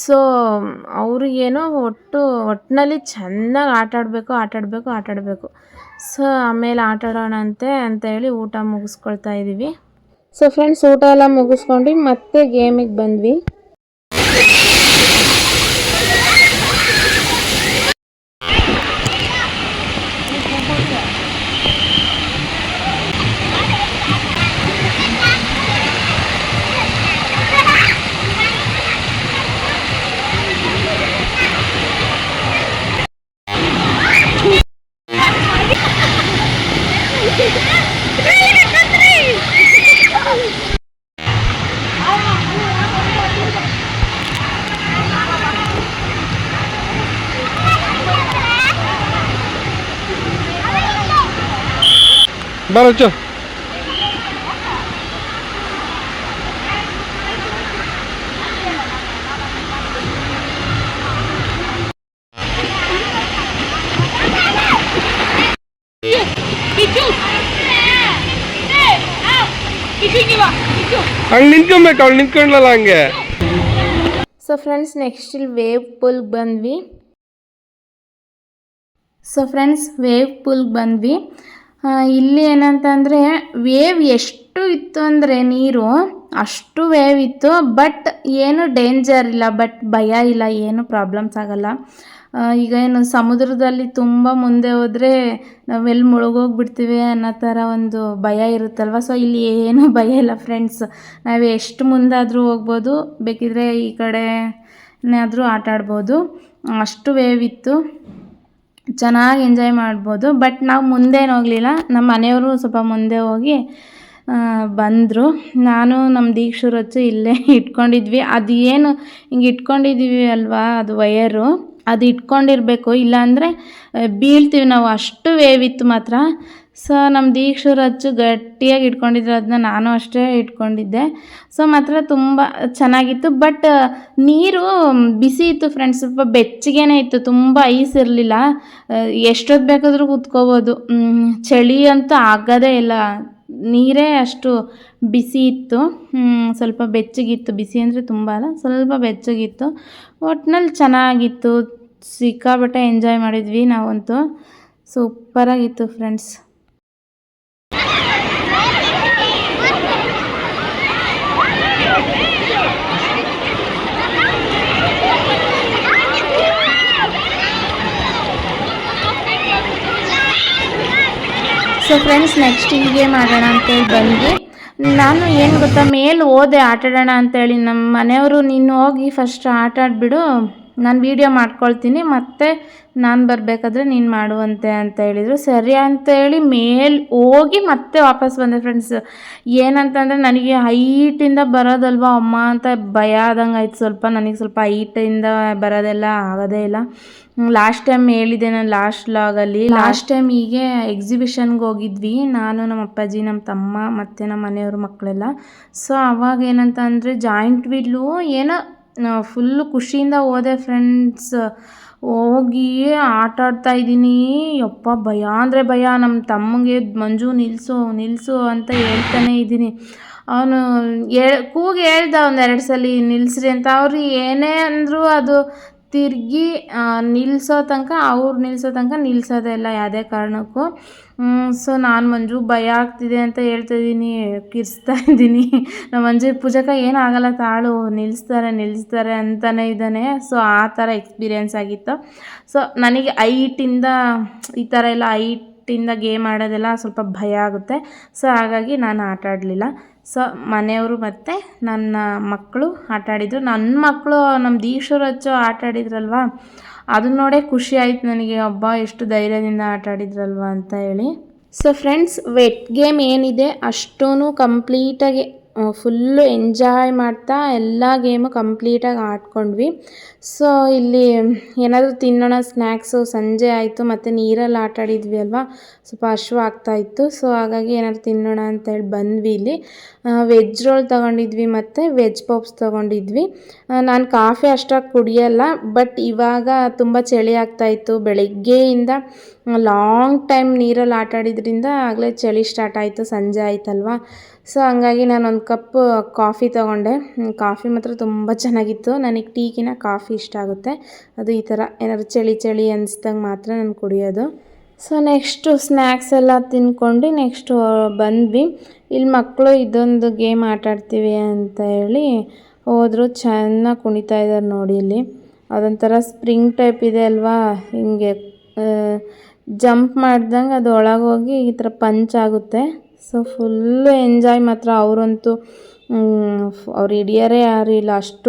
Speaker 1: ಸೊ ಅವ್ರಿಗೇನೋ ಒಟ್ಟಿನಲ್ಲಿ ಚೆನ್ನಾಗಿ ಆಟಾಡಬೇಕು. ಸೊ ಆಮೇಲೆ ಆಟಾಡೋಣ ಅಂತ ಹೇಳಿ ಊಟ ಮುಗಿಸ್ಕೊಳ್ತಾ ಇದ್ದೀವಿ. ಸೊ ಫ್ರೆಂಡ್ಸ್, ಊಟ ಎಲ್ಲ ಮುಗಿಸ್ಕೊಂಡು ಮತ್ತೆ ಗೇಮಿಗೆ ಬಂದ್ವಿ.
Speaker 2: ಬರಚ್ಚು ಹಂಗೆ ನಿಂತ್ಕೊಬೇಕು, ಅವ್ಳು ನಿಂತ್ಕೊಂಡ್ಲಲ್ಲ ಹಂಗೆ.
Speaker 1: ಸೊ ಫ್ರೆಂಡ್ಸ್, ನೆಕ್ಸ್ಟ್ ಇಲ್ಲಿ ವೇವ್ ಪೂಲ್ಗೆ ಬಂದ್ವಿ. ಇಲ್ಲಿ ಏನಂತಂದರೆ ವೇವ್ ಎಷ್ಟು ಇತ್ತು ಅಂದರೆ ನೀರು ಅಷ್ಟು ವೇವ್ ಇತ್ತು. ಬಟ್ ಏನು ಡೇಂಜರ್ ಇಲ್ಲ, ಬಟ್ ಭಯ ಇಲ್ಲ, ಏನು ಪ್ರಾಬ್ಲಮ್ಸ್ ಆಗಲ್ಲ. ಈಗ ಏನು ಸಮುದ್ರದಲ್ಲಿ ತುಂಬ ಮುಂದೆ ಹೋದರೆ ನಾವೆಲ್ಲಿ ಮುಳುಗೋಗ್ಬಿಡ್ತೀವಿ ಅನ್ನೋ ಥರ ಒಂದು ಭಯ ಇರುತ್ತಲ್ವ. ಸೊ ಇಲ್ಲಿ ಏನೂ ಭಯ ಇಲ್ಲ ಫ್ರೆಂಡ್ಸ್, ನಾವು ಎಷ್ಟು ಮುಂದಾದರೂ ಹೋಗ್ಬೋದು, ಬೇಕಿದ್ರೆ ಈ ಕಡೆನಾದರೂ ಆಟ ಆಡ್ಬೋದು. ಅಷ್ಟು ವೇವ್ ಇತ್ತು, ಚೆನ್ನಾಗಿ ಎಂಜಾಯ್ ಮಾಡ್ಬೋದು. ಬಟ್ ನಾವು ಮುಂದೇನು ಹೋಗಲಿಲ್ಲ, ನಮ್ಮ ಮನೆಯವರು ಸ್ವಲ್ಪ ಮುಂದೆ ಹೋಗಿ ಬಂದರು. ನಾನು ನಮ್ಮ ದೀಕ್ಷು ರಚ್ಚು ಇಲ್ಲೇ ಇಟ್ಕೊಂಡಿದ್ವಿ. ಅದು ಏನು ಹಿಂಗೆ ಇಟ್ಕೊಂಡಿದ್ದೀವಿ ಅಲ್ವಾ, ಅದು ವಯರು, ಅದು ಇಟ್ಕೊಂಡಿರಬೇಕು, ಇಲ್ಲಾಂದರೆ ಬೀಳ್ತೀವಿ ನಾವು, ಅಷ್ಟು ವೇವ್ ಇತ್ತು ಮಾತ್ರ. ಸೊ ನಮ್ಮ ದೀಕ್ಷು ರಚ್ಚು ಗಟ್ಟಿಯಾಗಿ ಇಟ್ಕೊಂಡಿದ್ರು, ಅದನ್ನ ನಾನು ಅಷ್ಟೇ ಇಟ್ಕೊಂಡಿದ್ದೆ. ಸೊ ಮಾತ್ರ ತುಂಬ ಚೆನ್ನಾಗಿತ್ತು. ಬಟ್ ನೀರು ಬಿಸಿ ಇತ್ತು ಫ್ರೆಂಡ್ಸ್, ಸ್ವಲ್ಪ ಬೆಚ್ಚಗೇನೆ ಇತ್ತು, ತುಂಬ ಐಸ್ ಇರಲಿಲ್ಲ. ಎಷ್ಟೊತ್ತು ಬೇಕಾದರೂ ಕೂತ್ಕೋಬೋದು, ಚಳಿ ಅಂತೂ ಆಗೋದೇ ಇಲ್ಲ. ನೀರೇ ಅಷ್ಟು ಬಿಸಿ ಇತ್ತು, ಸ್ವಲ್ಪ ಬೆಚ್ಚಗಿತ್ತು. ಬಿಸಿ ಅಂದರೆ ತುಂಬ ಅಲ್ಲ, ಸ್ವಲ್ಪ ಬೆಚ್ಚಗಿತ್ತು. ಒಟ್ನಲ್ಲಿ ಚೆನ್ನಾಗಿತ್ತು, ಸಿಕ್ಕಾಪಟ್ಟೆ ಎಂಜಾಯ್ ಮಾಡಿದ್ವಿ ನಾವಂತೂ. ಸೂಪರಾಗಿತ್ತು ಫ್ರೆಂಡ್ಸ್. ಸೊ ಫ್ರೆಂಡ್ಸ್, ನೆಕ್ಸ್ಟ್ ಹೀಗೆ ಮಾಡೋಣ ಅಂತೇಳಿ ಬಂದ್ವಿ. ನಾನು ಏನು ಗೊತ್ತಾ, ಮೇಲೆ ಹೋದೆ ಆಟಾಡೋಣ ಅಂತೇಳಿ. ನಮ್ಮ ಮನೆಯವರು ನೀನು ಹೋಗಿ ಫಸ್ಟ್ ಆಟ ಆಡಿಬಿಡು, ನಾನು ವೀಡಿಯೋ ಮಾಡ್ಕೊಳ್ತೀನಿ, ಮತ್ತು ನಾನು ಬರಬೇಕಾದ್ರೆ ನೀನು ಮಾಡುವಂತೆ ಅಂತ ಹೇಳಿದರು. ಸರಿ ಅಂತೇಳಿ ಮೇಲೆ ಹೋಗಿ ಮತ್ತೆ ವಾಪಸ್ ಬಂದೆ ಫ್ರೆಂಡ್ಸ್. ಏನಂತಂದರೆ ನನಗೆ ಹೈಟಿಂದ ಬರೋದಲ್ವ ಅಮ್ಮ ಅಂತ ಭಯ ಆದಂಗೆ ಆಯ್ತು ಸ್ವಲ್ಪ. ನನಗೆ ಸ್ವಲ್ಪ ಹೈಟಿಂದ ಬರೋದೆಲ್ಲ ಆಗೋದೇ ಇಲ್ಲ. ಲಾಸ್ಟ್ ಟೈಮ್ ಹೇಳಿದೆ ನಾನು ಲಾಸ್ಟ್ ಟೈಮ್ ಹೀಗೆ ಎಕ್ಸಿಬಿಷನ್ಗೆ ಹೋಗಿದ್ವಿ, ನಾನು ನಮ್ಮ ಅಪ್ಪಾಜಿ, ನಮ್ಮ ತಮ್ಮ ಮತ್ತು ನಮ್ಮ ಮನೆಯವ್ರ ಮಕ್ಕಳೆಲ್ಲ. ಸೊ ಅವಾಗ ಏನಂತ ಅಂದರೆ ಜಾಯಿಂಟ್ ವೀಲು ಏನೋ ಫುಲ್ಲು ಖುಷಿಯಿಂದ ಹೋದೆ ಫ್ರೆಂಡ್ಸ್. ಹೋಗಿ ಆಟ ಆಡ್ತಾಯಿದ್ದೀನಿ, ಯಪ್ಪ ಭಯ ಅಂದರೆ ಭಯ. ನಮ್ಮ ತಮ್ಮಂಗೆ ಮಂಜು ನಿಲ್ಲಿಸು ಅಂತ ಹೇಳ್ತಾನೆ ಇದ್ದೀನಿ. ಅವನು ಕೂಗಿ ಹೇಳ್ದ ಒಂದೆರಡು ಸಲ ನಿಲ್ಲಿಸ್ರಿ ಅಂತ. ಅವರು ಏನೇ ಅಂದರೂ ಅದು ತಿರುಗಿ ನಿಲ್ಲಿಸೋ ತನಕ ನಿಲ್ಲಿಸೋದೇ ಇಲ್ಲ ಯಾವುದೇ ಕಾರಣಕ್ಕೂ. ಸೊ ನಾನು ಮಂಜು ಭಯ ಆಗ್ತಿದೆ ಅಂತ ಹೇಳ್ತಾಯಿದ್ದೀನಿ, ಕಿರ್ಸ್ತಾ ಇದ್ದೀನಿ. ನಮ್ಮ ಮಂಜು ಪೂಜಕ ಏನಾಗಲ್ಲ ತಾಳು, ನಿಲ್ಲಿಸ್ತಾರೆ ಅಂತಲೇ ಇದ್ದಾನೆ. ಸೊ ಆ ಥರ ಎಕ್ಸ್ಪೀರಿಯೆನ್ಸ್ ಆಗಿತ್ತು. ಸೊ ನನಗೆ ಈ ಥರ ಎಲ್ಲ ಹೈಟಿಂದ ಗೇಮ್ ಆಡೋದೆಲ್ಲ ಸ್ವಲ್ಪ ಭಯ ಆಗುತ್ತೆ. ಸೊ ಹಾಗಾಗಿ ನಾನು ಆಟ ಆಡಲಿಲ್ಲ. ಸೊ ಮನೆಯವರು ಮತ್ತು ನನ್ನ ಮಕ್ಕಳು ಆಟ ಆಡಿದರು. ನನ್ನ ಮಕ್ಕಳು ನಮ್ಮ ದೀಕ್ಷು ರಚ್ಚು ಆಟ ಆಡಿದ್ರಲ್ವ, ಅದನ್ನ ನೋಡೇ ಖುಷಿ ಆಯಿತು ನನಗೆ. ಹಬ್ಬ ಎಷ್ಟು ಧೈರ್ಯದಿಂದ ಆಟ ಆಡಿದ್ರಲ್ವ ಅಂತ ಹೇಳಿ. ಸೊ ಫ್ರೆಂಡ್ಸ್, ವೆಟ್ ಗೇಮ್ ಏನಿದೆ ಅಷ್ಟೂ ಕಂಪ್ಲೀಟಾಗಿ ಫುಲ್ಲು ಎಂಜಾಯ್ ಮಾಡ್ತಾ ಎಲ್ಲ ಗೇಮು ಕಂಪ್ಲೀಟಾಗಿ ಆಡ್ಕೊಂಡ್ವಿ. ಸೊ ಇಲ್ಲಿ ಏನಾದರೂ ತಿನ್ನೋಣ ಸ್ನ್ಯಾಕ್ಸು, ಸಂಜೆ ಆಯಿತು, ಮತ್ತು ನೀರಲ್ಲಿ ಆಟ ಆಡಿದ್ವಿ ಅಲ್ವಾ, ಸ್ವಲ್ಪ ಹಶ್ವು ಆಗ್ತಾಯಿತ್ತು. ಸೊ ಹಾಗಾಗಿ ಏನಾದ್ರು ತಿನ್ನೋಣ ಅಂತೇಳಿ ಬಂದ್ವಿ. ಇಲ್ಲಿ ವೆಜ್ ರೋಲ್ ತೊಗೊಂಡಿದ್ವಿ ಮತ್ತು ವೆಜ್ ಪಾಪ್ಸ್ ತೊಗೊಂಡಿದ್ವಿ. ನಾನು ಕಾಫಿ ಅಷ್ಟಾಗಿ ಕುಡಿಯಲ್ಲ, ಬಟ್ ಇವಾಗ ತುಂಬ ಚಳಿ ಆಗ್ತಾಯಿತ್ತು. ಬೆಳಗ್ಗೆಯಿಂದ ಲಾಂಗ್ ಟೈಮ್ ನೀರಲ್ಲಿ ಆಟ ಆಡಿದ್ರಿಂದ ಆಗಲೇ ಚಳಿ ಸ್ಟಾರ್ಟ್ ಆಯಿತು, ಸಂಜೆ ಆಯ್ತಲ್ವ. ಸೊ ಹಂಗಾಗಿ ನಾನೊಂದು ಕಪ್ ಕಾಫಿ ತೊಗೊಂಡೆ. ಕಾಫಿ ಮಾತ್ರ ತುಂಬ ಚೆನ್ನಾಗಿತ್ತು. ನನಗೆ ಟೀಗಿನ ಕಾಫಿ ಇಷ್ಟ ಆಗುತ್ತೆ. ಅದು ಈ ಥರ ಏನಾದ್ರು ಚಳಿ ಅನಿಸ್ದಂಗೆ ಮಾತ್ರ ನಾನು ಕುಡಿಯೋದು. ಸೊ ನೆಕ್ಸ್ಟು ಸ್ನ್ಯಾಕ್ಸ್ ಎಲ್ಲ ತಿನ್ಕೊಂಡು ನೆಕ್ಸ್ಟು ಬಂದ್ವಿ. ಇಲ್ಲಿ ಮಕ್ಕಳು ಇದೊಂದು ಗೇಮ್ ಆಟ ಆಡ್ತೀವಿ ಅಂತ ಹೇಳಿ ಹೋದರು. ಚೆನ್ನಾಗಿ ಕುಣಿತಾ ಇದ್ದಾರೆ ನೋಡಿ. ಇಲ್ಲಿ ಅದೊಂಥರ ಸ್ಪ್ರಿಂಗ್ ಟೈಪ್ ಇದೆ ಅಲ್ವಾ, ಹಿಂಗೆ ಜಂಪ್ ಮಾಡ್ದಂಗೆ ಅದು ಒಳಗೋಗಿ ಈ ಥರ ಪಂಚ್ ಆಗುತ್ತೆ. ಸೊ ಫುಲ್ಲು ಎಂಜಾಯ್ ಮಾತ್ರ. ಅವರಂತೂ ಅವ್ರು ಹಿಡಿಯೋರೇ ಯಾರು ಇಲ್ಲ, ಅಷ್ಟು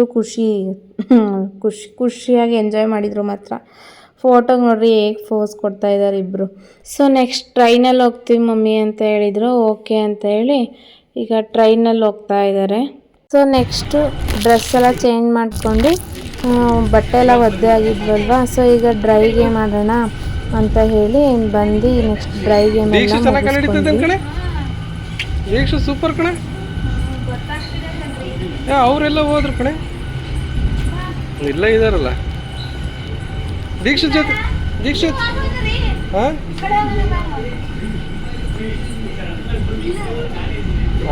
Speaker 1: ಖುಷಿಯಾಗಿ ಎಂಜಾಯ್ ಮಾಡಿದರು ಮಾತ್ರ. ಫೋಟೋಗೆ ನೋಡ್ರಿ ಹೇಗೆ ಫೋಸ್ ಕೊಡ್ತಾ ಇದ್ದಾರೆ ಇಬ್ಬರು. ಸೊ ನೆಕ್ಸ್ಟ್ ಟ್ರೈನಲ್ಲಿ ಹೋಗ್ತೀವಿ ಮಮ್ಮಿ ಅಂತ ಹೇಳಿದರು. ಓಕೆ ಅಂತ ಹೇಳಿ ಈಗ ಟ್ರೈನಲ್ಲಿ ಹೋಗ್ತಾ ಇದ್ದಾರೆ. ಸೊ ನೆಕ್ಸ್ಟು ಡ್ರೆಸ್ ಎಲ್ಲ ಚೇಂಜ್ ಮಾಡ್ಕೊಂಡು ಬಟ್ಟೆ ಎಲ್ಲ ಒದ್ದೆ ಆಗಿದ್ವಲ್ವ. ಸೊ ಈಗ ಡ್ರೈಗೆ ಮಾಡೋಣ ಅಂತ ಹೇಳಿ ಬಂದು ನೆಕ್ಸ್ಟ್ ಡ್ರೈ ಗೇಮ್
Speaker 2: ಸೂಪರ್ ಕಣೆ. ಅವರೆಲ್ಲ ಹೋದ್ರು ಕಣೆ, ಇಲ್ಲ ಇದಾರಲ್ಲ ದೀಕ್ಷಿತ್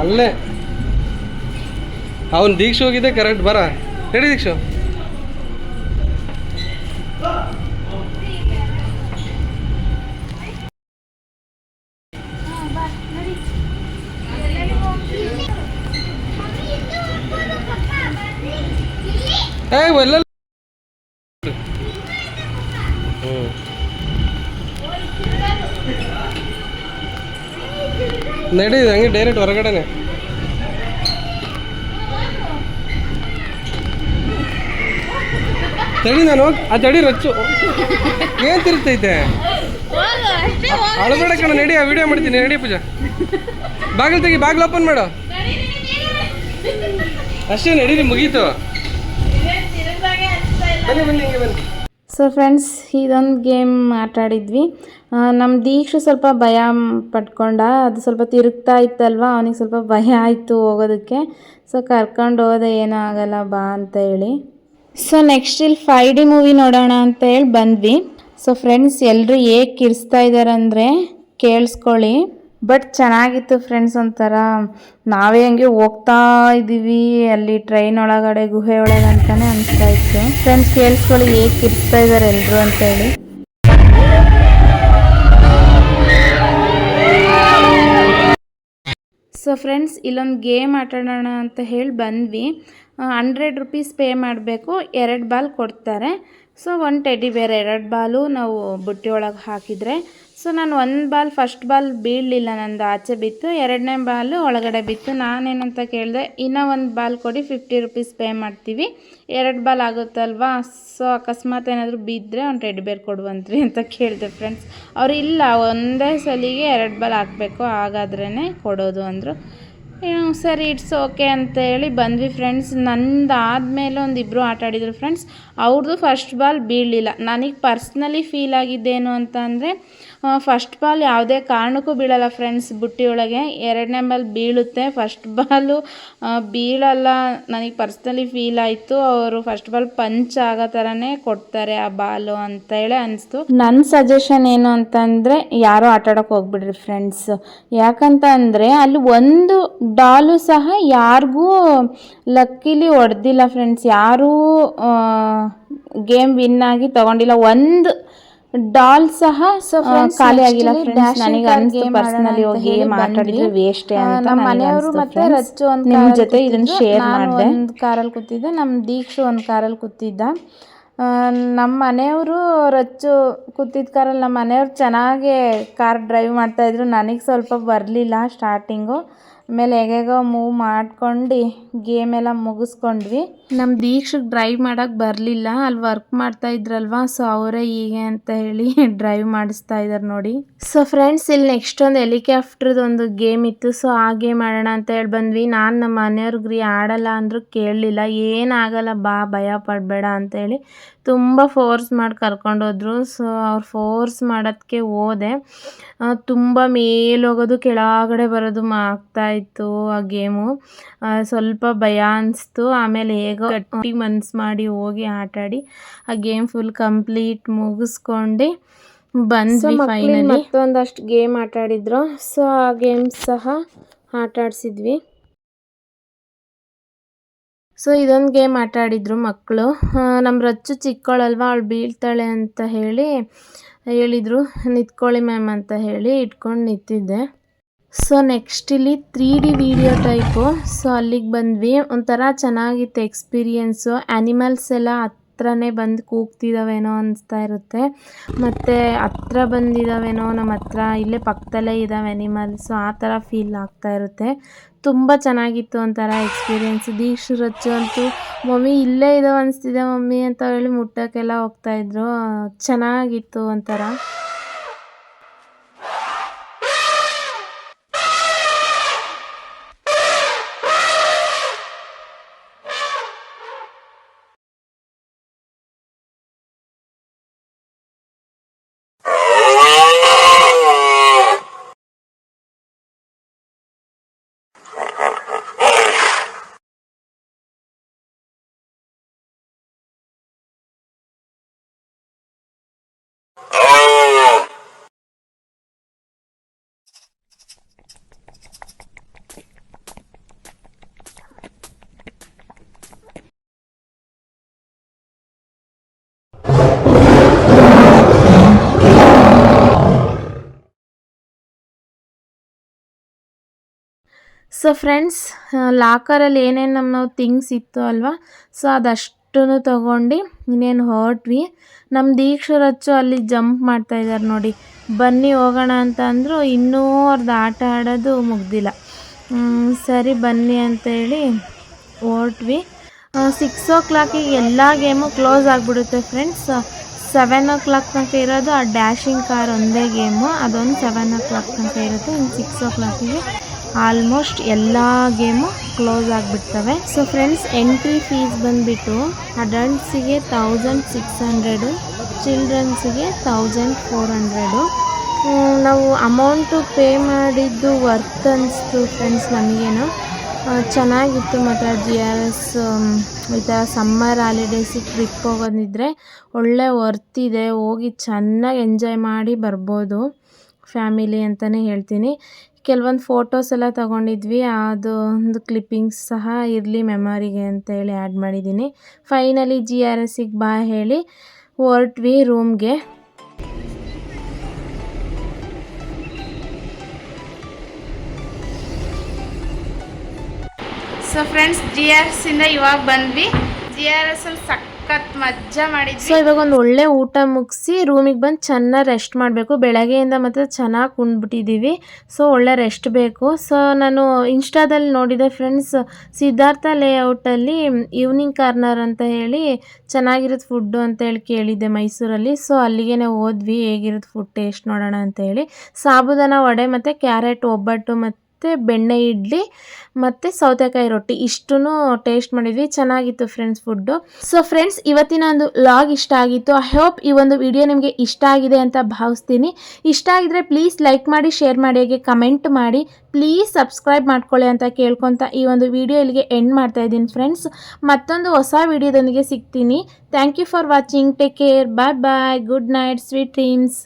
Speaker 2: ಅಲ್ಲೇ ಅವನು ದೀಕ್ಷೆ ಹೋಗಿದ್ದೆ ಕರೆಕ್ಟ್. ಬರ ಹೇಳಿ ದೀಕ್ಷು. ನಡಿ ಹಂಗೆ ಡೈರೆಕ್ಟ್ ಹೊರಗಡೆನೆ. ತಡಿ ನಾನು ಆ ತಡಿ ರಚ್ಚು ಏನ್ ತಿರುಗ್ತೈತೆ ಅಳಬೇಡ ಕಣ. ನಡಿ ಆ ವಿಡಿಯೋ ಮಾಡ್ತೀನಿ. ನಡಿ ಪೂಜಾ ಬಾಗಿಲು ತೆಗಿ, ಬಾಗಿಲು ಓಪನ್ ಮಾಡು ಅಷ್ಟೇ. ನಡೀರಿ ಮುಗೀತು. ಬನ್ನಿ ಬನ್ನಿ ಹಿಂಗೆ ಬನ್ನಿ.
Speaker 1: ಸೊ ಫ್ರೆಂಡ್ಸ್, ಇದೊಂದು ಗೇಮ್ ಆಟಾಡಿದ್ವಿ. ನಮ್ಮ ದೀಕ್ಷು ಸ್ವಲ್ಪ ಭಯ ಪಟ್ಕೊಂಡ. ಅದು ಸ್ವಲ್ಪ ತಿರುಗ್ತಾ ಇತ್ತಲ್ವ, ಅವನಿಗೆ ಸ್ವಲ್ಪ ಭಯ ಆಯಿತು ಹೋಗೋದಕ್ಕೆ. ಸೊ ಕರ್ಕೊಂಡು ಹೋದೆ, ಏನೂ ಆಗಲ್ಲ ಬಾ ಅಂತ ಹೇಳಿ. ಸೊ ನೆಕ್ಸ್ಟ್ ಇಲ್ಲಿ 5D ಮೂವಿ ನೋಡೋಣ ಅಂತ ಹೇಳಿ ಬಂದ್ವಿ. ಸೊ ಫ್ರೆಂಡ್ಸ್, ಎಲ್ಲರೂ ಹೇಗೆ ಕಿರಿಸ್ತಾ ಇದ್ದಾರೆ ಅಂದರೆ ಕೇಳಿಸ್ಕೊಳ್ಳಿ. ಬಟ್ ಚೆನ್ನಾಗಿತ್ತು ಫ್ರೆಂಡ್ಸ್. ಒಂಥರ ನಾವೇ ಹಂಗೆ ಹೋಗ್ತಾ ಇದ್ದೀವಿ ಅಲ್ಲಿ ಟ್ರೈನ್ ಒಳಗಡೆ, ಗುಹೆ ಒಳಗೆ ಅಂತಲೇ ಅನಿಸ್ತಾ ಇತ್ತು. ಫ್ರೆಂಡ್ಸ್ ಕೇಳಿಸ್ಕೊಳ್ಳಿ ಹೇಗೆ ಕಿರಿಸ್ತಾ ಇದ್ದಾರೆ ಎಲ್ಲರೂ ಅಂತ ಹೇಳಿ. ಸೊ ಫ್ರೆಂಡ್ಸ್, ಇಲ್ಲೊಂದು ಗೇಮ್ ಆಟಾಡೋಣ ಅಂತ ಹೇಳಿ ಬಂದ್ವಿ. 100 ರೂಪೀಸ್ ಪೇ ಮಾಡಬೇಕು, 2 ಬಾಲ್ ಕೊಡ್ತಾರೆ. ಸೊ 1 ಟೆಡಿ ಬೇರ್, 2 ಬಾಲು ನಾವು ಬುಟ್ಟಿ ಒಳಗೆ ಹಾಕಿದರೆ. ಸೊ ನಾನು 1 ಬಾಲ್, ಫಸ್ಟ್ ಬಾಲ್ ಬೀಳಲಿಲ್ಲ, ನಂದು ಆಚೆ ಬಿತ್ತು. 2ನೇ ಬಾಲು ಒಳಗಡೆ ಬಿತ್ತು. ನಾನೇನಂತ ಕೇಳಿದೆ, ಇನ್ನೂ 1 ಬಾಲ್ ಕೊಡಿ, 50 ರೂಪೀಸ್ ಪೇ ಮಾಡ್ತೀವಿ, 2 ಬಾಲ್ ಆಗುತ್ತಲ್ವಾ. ಸೊ ಅಕಸ್ಮಾತ್ ಏನಾದರೂ ಬಿದ್ದರೆ ಒಂದು ಟೆಡಿ ಬೇರ್ ಕೊಡುವಂತ್ರಿ ಅಂತ ಕೇಳಿದೆ ಫ್ರೆಂಡ್ಸ್. ಅವರು ಇಲ್ಲ, ಒಂದೇ ಸಲಿಗೆ 2 ಬಾಲ್ ಹಾಕಬೇಕು, ಹಾಗಾದ್ರೇ ಕೊಡೋದು ಅಂದರು. ಸರಿ ಇಟ್ಸ್ ಓಕೆ ಅಂತ ಹೇಳಿ ಬಂದ್ವಿ ಫ್ರೆಂಡ್ಸ್. ನಂದಾದಮೇಲೆ ಒಂದಿಬ್ಬರು ಆಟ ಆಡಿದರು ಫ್ರೆಂಡ್ಸ್. ಅವ್ರದ್ದು ಫಸ್ಟ್ ಬಾಲ್ ಬೀಳಲಿಲ್ಲ. ನನಗೆ ಪರ್ಸ್ನಲಿ ಫೀಲ್ ಆಗಿದ್ದೇನು ಅಂತ ಅಂದರೆ, ಫಸ್ಟ್ ಬಾಲ್ ಯಾವುದೇ ಕಾರಣಕ್ಕೂ ಬೀಳಲ್ಲ ಫ್ರೆಂಡ್ಸ್ ಬುಟ್ಟಿ ಒಳಗೆ. 2ನೇ ಬಾಲ್ ಬೀಳುತ್ತೆ, ಫಸ್ಟ್ ಬಾಲು ಬೀಳಲ್ಲ. ನನಗೆ ಪರ್ಸ್ನಲಿ ಫೀಲ್ ಆಯಿತು. ಅವರು ಫಸ್ಟ್ ಬಾಲ್ ಪಂಚ್ ಆಗೋ ಥರನೇ ಕೊಡ್ತಾರೆ ಆ ಬಾಲು ಅಂತ ಹೇಳಿ ಅನಿಸ್ತು. ನನ್ನ ಸಜೆಷನ್ ಏನು ಅಂತಂದರೆ, ಯಾರೂ ಆಟಾಡೋಕೆ ಹೋಗ್ಬಿಡ್ರಿ ಫ್ರೆಂಡ್ಸ್. ಯಾಕಂತ ಅಂದರೆ ಅಲ್ಲಿ ಒಂದು ಡಾಲು ಸಹ ಯಾರಿಗೂ ಲಕ್ಕಿಲಿ ಹೊಡೆದಿಲ್ಲ ಫ್ರೆಂಡ್ಸ್. ಯಾರೂ ಗೇಮ್ ವಿನ್ ಆಗಿ ತಗೊಂಡಿಲ್ಲ. ಒಂದು ಡಾಲ್ ಸಹ ಖಾಲಿ ಆಗಿಲ್ಲ ಫ್ರೆಂಡ್ಸ್. ನನಗೆ ಅನಿಸ್ತು ಪರ್ಸನಲಿ ಗೇಮ್ ಆಟಾಡಿದ್ರೆ ವೇಸ್ಟ್ ಅಂತ. ನಮ್ಮ ಮನೆಯವರು ಮತ್ತೆ ರಚ್ಚು ಒಂದು ನಿಮ್ಮ ಜೊತೆ ಇದನ್ನ ಶೇರ್ ಮಾಡಿದೆ. ಒಂದು ಕಾರಲ್ಲಿ ಕೂತಿದ್ದೆ, ನಮ್ಮ ದೀಕ್ಷು ಒಂದು ಕಾರಲ್ಲಿ ಕೂತಿದ್ದ. ನಮ್ಮ ಮನೆಯವರು ರಚ್ಚು ಕೂತಿದ್ದ ಕಾರಲ್ಲಿ ನಮ್ಮ ಮನೆಯವ್ರು ಚೆನ್ನಾಗೇ ಕಾರ್ ಡ್ರೈವ್ ಮಾಡ್ತಾಯಿದ್ರು. ನನಗೆ ಸ್ವಲ್ಪ ಬರಲಿಲ್ಲ ಸ್ಟಾರ್ಟಿಂಗು. ಆಮೇಲೆ ಹೇಗೇಗೋ ಮೂವ್ ಮಾಡ್ಕೊಂಡು ಗೇಮೆಲ್ಲ ಮುಗಿಸ್ಕೊಂಡ್ವಿ. ನಮ್ಮ ದೀಕ್ಷೆಗೆ ಡ್ರೈವ್ ಮಾಡೋಕ್ಕೆ ಬರಲಿಲ್ಲ, ಅಲ್ಲಿ ವರ್ಕ್ ಮಾಡ್ತಾ ಇದ್ರಲ್ವ. ಸೊ ಅವರೇ ಹೀಗೆ ಅಂತ ಹೇಳಿ ಡ್ರೈವ್ ಮಾಡಿಸ್ತಾ ಇದ್ದಾರೆ ನೋಡಿ. ಸೊ ಫ್ರೆಂಡ್ಸ್, ಇಲ್ಲಿ ನೆಕ್ಸ್ಟ್ ಒಂದು ಹೆಲಿಕಾಪ್ಟ್ರದ್ದು ಒಂದು ಗೇಮ್ ಇತ್ತು. ಸೊ ಆ ಗೇಮ್ ಆಡೋಣ ಅಂತ ಹೇಳಿ ಬಂದ್ವಿ. ನಾನು ನಮ್ಮ ಮನೆಯವ್ರಿಗೆ ಆಡಲ್ಲ ಅಂದರೂ ಕೇಳಲಿಲ್ಲ. ಏನಾಗಲ್ಲ ಬಾ, ಭಯ ಪಡಬೇಡ ಅಂತೇಳಿ ತುಂಬ ಫೋರ್ಸ್ ಮಾಡಿ ಕರ್ಕೊಂಡೋದ್ರು. ಸೊ ಅವ್ರು ಫೋರ್ಸ್ ಮಾಡೋದಕ್ಕೆ ಹೋದೆ. ತುಂಬ ಮೇಲೋಗೋದು ಕೆಳಗಡೆ ಬರೋದು ಆಗ್ತಾಯಿತ್ತು ಆ ಗೇಮು. ಸ್ವಲ್ಪ ಭಯ ಅನಿಸ್ತು. ಆಮೇಲೆ ಹೇಗೋ ಗಟ್ಟಿ ಮನ್ಸು ಮಾಡಿ ಹೋಗಿ ಆಟಾಡಿ ಆ ಗೇಮ್ ಫುಲ್ ಕಂಪ್ಲೀಟ್ ಮುಗಿಸ್ಕೊಂಡು ಬಂದ್ವಿ ಫೈನಲಿ. ಮತ್ತೊಂದಷ್ಟು ಗೇಮ್ ಆಟಾಡಿದ್ರು. ಸೊ ಆ ಗೇಮ್ ಸಹ ಆಟಾಡಿಸಿದ್ವಿ. ಸೊ ಇದೊಂದು ಗೇಮ್ ಆಟ ಆಡಿದ್ರು ಮಕ್ಕಳು. ನಮ್ಮ ರಚ್ಚು ಚಿಕ್ಕವಳಲ್ವ, ಅವಳು ಬೀಳ್ತಾಳೆ ಅಂತ ಹೇಳಿದರು. ನಿಂತ್ಕೊಳ್ಳಿ ಮ್ಯಾಮ್ ಅಂತ ಹೇಳಿ ಇಟ್ಕೊಂಡು ನಿಂತಿದ್ದೆ. ಸೊ ನೆಕ್ಸ್ಟ್ ಇಲ್ಲಿ 3D ವಿಡಿಯೋ ಟೈಪು. ಸೊ ಅಲ್ಲಿಗೆ ಬಂದ್ವಿ. ಒಂಥರ ಚೆನ್ನಾಗಿತ್ತು ಎಕ್ಸ್ಪೀರಿಯೆನ್ಸು. ಆ್ಯನಿಮಲ್ಸ್ ಎಲ್ಲ ಹತ್ರನೇ ಬಂದು ಕೂಗ್ತಿದ್ದಾವೇನೋ ಅನಿಸ್ತಾ ಇರುತ್ತೆ. ಮತ್ತು ಹತ್ರ ಬಂದಿದ್ದಾವೇನೋ ನಮ್ಮ ಹತ್ರ, ಇಲ್ಲೇ ಪಕ್ಕದಲ್ಲೇ ಇದ್ದಾವೆ ಆ್ಯನಿಮಲ್ಸು, ಆ ಥರ ಫೀಲ್ ಆಗ್ತಾ ಇರುತ್ತೆ. ತುಂಬ ಚೆನ್ನಾಗಿತ್ತು ಒಂಥರ ಎಕ್ಸ್ಪೀರಿಯೆನ್ಸ್. ದೀಕ್ಷು ರಚ್ಚು ಅಂತೂ ಮಮ್ಮಿ ಇಲ್ಲೇ ಇದಾವೆ ಅನಿಸ್ತಿದೆ ಮಮ್ಮಿ ಅಂತ ಹೇಳಿ ಮುಟ್ಟೋಕ್ಕೆಲ್ಲ ಹೋಗ್ತಾಯಿದ್ರು. ಚೆನ್ನಾಗಿತ್ತು ಒಂಥರ. ಸೊ ಫ್ರೆಂಡ್ಸ್, ಲಾಕರಲ್ಲಿ ಏನೇನು ನಮ್ಮ ಥಿಂಗ್ಸ್ ಇತ್ತು ಅಲ್ವಾ, ಸೊ ಅದಷ್ಟು ಅಷ್ಟೂ ತೊಗೊಂಡು ಇನ್ನೇನು ಹೊರಟ್ವಿ. ನಮ್ಮ ದೀಕ್ಷರಚ್ಚು ಅಲ್ಲಿ ಜಂಪ್ ಮಾಡ್ತಾಯಿದ್ದಾರೆ ನೋಡಿ. ಬನ್ನಿ ಹೋಗೋಣ ಅಂತ ಅಂದರು, ಇನ್ನೂ ಅವ್ರದ್ದು ಆಟ ಆಡೋದು ಮುಗ್ದಿಲ್ಲ. ಸರಿ ಬನ್ನಿ ಅಂತೇಳಿ ಹೊರಟ್ವಿ. 6 ಎಲ್ಲ ಗೇಮು ಕ್ಲೋಸ್ ಆಗಿಬಿಡುತ್ತೆ ಫ್ರೆಂಡ್ಸ್. 7 ತನಕ ಇರೋದು ಆ ಡ್ಯಾಶಿಂಗ್ ಕಾರ್ ಒಂದೇ ಗೇಮು, ಅದೊಂದು 7 ತನಕ ಇರುತ್ತೆ. ಇನ್ನು 6 ಆಲ್ಮೋಸ್ಟ್ ಎಲ್ಲ ಗೇಮು ಕ್ಲೋಸ್ ಆಗಿಬಿಡ್ತವೆ. ಸೊ ಫ್ರೆಂಡ್ಸ್, ಎಂಟ್ರಿ ಫೀಸ್ ಬಂದುಬಿಟ್ಟು ಅಡಲ್ಟ್ಸಿಗೆ 1600, ಚಿಲ್ಡ್ರನ್ಸಿಗೆ 1400. ನಾವು ಅಮೌಂಟು ಪೇ ಮಾಡಿದ್ದು ವರ್ತ್ ಅನಿಸ್ತು ಫ್ರೆಂಡ್ಸ್ ನಮಗೇನು. ಚೆನ್ನಾಗಿತ್ತು ಮತ್ತು GRS ಈ ಥರ ಸಮ್ಮರ್ ಹಾಲಿಡೇಸಿಗೆ ಟ್ರಿಪ್ ಹೋಗೋದಿದ್ರೆ ಒಳ್ಳೆ ವರ್ತಿದೆ. ಹೋಗಿ ಚೆನ್ನಾಗಿ ಎಂಜಾಯ್ ಮಾಡಿ ಬರ್ಬೋದು ಫ್ಯಾಮಿಲಿ ಅಂತಲೇ ಹೇಳ್ತೀನಿ. ಕೆಲವೊಂದು ಫೋಟೋಸ್ ಎಲ್ಲ ತೊಗೊಂಡಿದ್ವಿ, ಅದು ಒಂದು ಕ್ಲಿಪ್ಪಿಂಗ್ಸ್ ಸಹ ಇರಲಿ ಮೆಮೊರಿಗೆ ಅಂತೇಳಿ ಆ್ಯಡ್ ಮಾಡಿದ್ದೀನಿ. ಫೈನಲಿ GRSಗೆ ಬಾ ಹೇಳಿ ಹೊರಟ್ವಿ ರೂಮ್ಗೆ. ಸೊ ಫ್ರೆಂಡ್ಸ್, GRSinದ ಇವಾಗ ಬಂದ್ವಿ. GRSಲ್ಲಿ ಸಖತ್ ಮಜಾ ಮಾಡಿದ್ವಿ. ಸೊ ಇವಾಗ ಒಂದು ಒಳ್ಳೆ ಊಟ ಮುಗಿಸಿ ರೂಮಿಗೆ ಬಂದು ಚೆನ್ನಾಗಿ ರೆಸ್ಟ್ ಮಾಡಬೇಕು. ಬೆಳಗ್ಗೆಯಿಂದ ಮತ್ತು ಚೆನ್ನಾಗಿ ಕುಂದ್ಬಿಟ್ಟಿದ್ದೀವಿ. ಸೊ ಒಳ್ಳೆ ರೆಸ್ಟ್ ಬೇಕು. ಸೊ ನಾನು ಇನ್ಸ್ಟಾದಲ್ಲಿ ನೋಡಿದೆ ಫ್ರೆಂಡ್ಸ್, ಸಿದ್ಧಾರ್ಥ ಲೇಔಟಲ್ಲಿ ಈವ್ನಿಂಗ್ ಕಾರ್ನರ್ ಅಂತ ಹೇಳಿ ಚೆನ್ನಾಗಿರೋದು ಫುಡ್ಡು ಅಂತೇಳಿ ಕೇಳಿದ್ದೆ ಮೈಸೂರಲ್ಲಿ. ಸೊ ಅಲ್ಲಿಗೆ ಹೋದ್ವಿ, ಹೇಗಿರೋದು ಫುಡ್ ಟೇಸ್ಟ್ ನೋಡೋಣ ಅಂತೇಳಿ. ಸಾಬುದಾನ ವಡೆ ಮತ್ತು ಕ್ಯಾರೆಟ್ ಒಬ್ಬಟ್ಟು ಮತ್ತು ಬೆಣ್ಣೆ ಇಡ್ಲಿ ಮತ್ತು ಸೌತೆಕಾಯಿ ರೊಟ್ಟಿ ಇಷ್ಟೂ ಟೇಸ್ಟ್ ಮಾಡಿದ್ವಿ. ಚೆನ್ನಾಗಿತ್ತು ಫ್ರೆಂಡ್ಸ್ ಫುಡ್ಡು. ಸೊ ಫ್ರೆಂಡ್ಸ್, ಇವತ್ತಿನ ಒಂದು ವ್ಲಾಗ್ ಇಷ್ಟ ಆಗಿತ್ತು. ಐ ಹೋಪ್ ಈ ಒಂದು ವಿಡಿಯೋ ನಿಮಗೆ ಇಷ್ಟ ಆಗಿದೆ ಅಂತ ಭಾವಿಸ್ತೀನಿ. ಇಷ್ಟ ಆಗಿದ್ರೆ ಪ್ಲೀಸ್ ಲೈಕ್ ಮಾಡಿ, ಶೇರ್ ಮಾಡಿ, ಹಾಗೆ ಕಮೆಂಟ್ ಮಾಡಿ. ಪ್ಲೀಸ್ ಸಬ್ಸ್ಕ್ರೈಬ್ ಮಾಡ್ಕೊಳ್ಳಿ ಅಂತ ಕೇಳ್ಕೊತ ಈ ಒಂದು ವಿಡಿಯೋ ಇಲ್ಲಿಗೆ ಎಂಡ್ ಮಾಡ್ತಾ ಇದ್ದೀನಿ ಫ್ರೆಂಡ್ಸ್. ಮತ್ತೊಂದು ಹೊಸ ವಿಡಿಯೋದೊಂದಿಗೆ ಸಿಗ್ತೀನಿ. Thank you for watching. Take care. Bye bye. Good night. Sweet dreams.